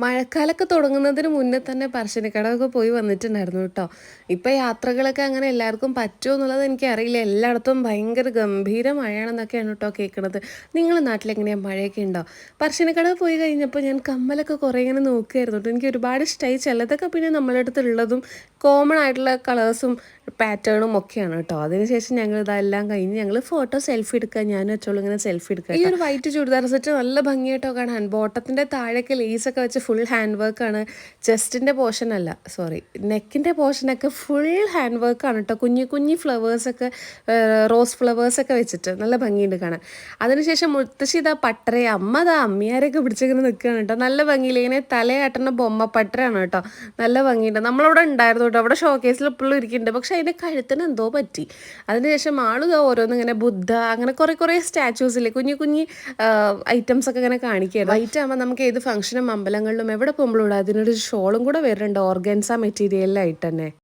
മഴക്കാലമൊക്കെ തുടങ്ങുന്നതിന് മുന്നേ തന്നെ പറശ്ശിനിക്കടവൊക്കെ പോയി വന്നിട്ടുണ്ടായിരുന്നു കേട്ടോ. ഇപ്പം യാത്രകളൊക്കെ അങ്ങനെ എല്ലാവർക്കും പറ്റുമോ എന്നുള്ളത് എനിക്കറിയില്ല. എല്ലായിടത്തും ഭയങ്കര ഗംഭീര മഴയാണെന്നൊക്കെയാണ് കേട്ടോ കേൾക്കണത്. നിങ്ങളുടെ നാട്ടിലെങ്ങനെയാണ് മഴയൊക്കെ ഉണ്ടോ? പറശ്ശിനിക്കടവ് പോയി കഴിഞ്ഞപ്പോൾ ഞാൻ കമ്മലൊക്കെ കുറേ ഇങ്ങനെ നോക്കുമായിരുന്നു കേട്ടോ. എനിക്ക് ഒരുപാട് ഇഷ്ടമായി. ചിലതൊക്കെ പിന്നെ നമ്മളുടെ അടുത്തുള്ളതും കോമൺ ആയിട്ടുള്ള കളേഴ്സും പാറ്റേണും ഒക്കെയാണ് കേട്ടോ. അതിനുശേഷം ഞങ്ങൾ ഇതെല്ലാം കഴിഞ്ഞ് ഞങ്ങൾ ഫോട്ടോ സെൽഫി എടുക്കുക. ഞാനും അച്ചോളും ഇങ്ങനെ സെൽഫി എടുക്കുക. ഈ ഒരു വൈറ്റ് ചുരിദാർ സെറ്റ് നല്ല ഭംഗിയായിട്ടോ കാണാൻ. ബോട്ടത്തിൻ്റെ താഴേക്ക് ലേസൊക്കെ വെച്ച് ഫുൾ ഹാൻഡ് വർക്കാണ്. ചെസ്റ്റിൻ്റെ പോർഷൻ അല്ല, സോറി, നെക്കിൻ്റെ പോർഷനൊക്കെ ഫുൾ ഹാൻഡ് വർക്കാണ് കേട്ടോ. കുഞ്ഞു കുഞ്ഞു ഫ്ലവേഴ്സൊക്കെ, റോസ് ഫ്ലവേഴ്സൊക്കെ വെച്ചിട്ട് നല്ല ഭംഗിയുണ്ട് കാണാൻ. അതിനുശേഷം മുത്തശ്ശി ഇതാ പട്ടര, അമ്മ ഇതാ അമ്മിയാരൊക്കെ പിടിച്ചിങ്ങനെ നിൽക്കുകയാണ് കേട്ടോ. നല്ല ഭംഗിയില്ല, ഇങ്ങനെ തലയാട്ടുന്ന ബൊമ്മ പട്ടരാണ് കേട്ടോ. നല്ല ഭംഗിയുണ്ട്. നമ്മളവിടെ ഉണ്ടായിരുന്നു കേട്ടോ. അവിടെ ഷോക്കേസിൽ എപ്പോഴും ഇരിക്കുന്നുണ്ട്. പക്ഷേ അതിൻ്റെ കഴുത്തിന് എന്തോ പറ്റി. അതിനുശേഷം ആളുകൾ ഓരോന്ന് ഇങ്ങനെ ബുദ്ധ അങ്ങനെ കുറേ സ്റ്റാച്യൂസില്ലേ, കുഞ്ഞു കുഞ്ഞു ഐറ്റംസ് ഒക്കെ ഇങ്ങനെ കാണിക്കുകയാണ്. വൈറ്റ് ആകുമ്പോൾ നമുക്ക് ഏത് ഫംഗ്ഷനും അമ്പലങ്ങളിലും എവിടെ പോകുമ്പോഴും അതിനൊരു ഷോളും കൂടെ വരുന്നുണ്ട്, ഓർഗൻസ മെറ്റീരിയലിലായിട്ട് തന്നെ.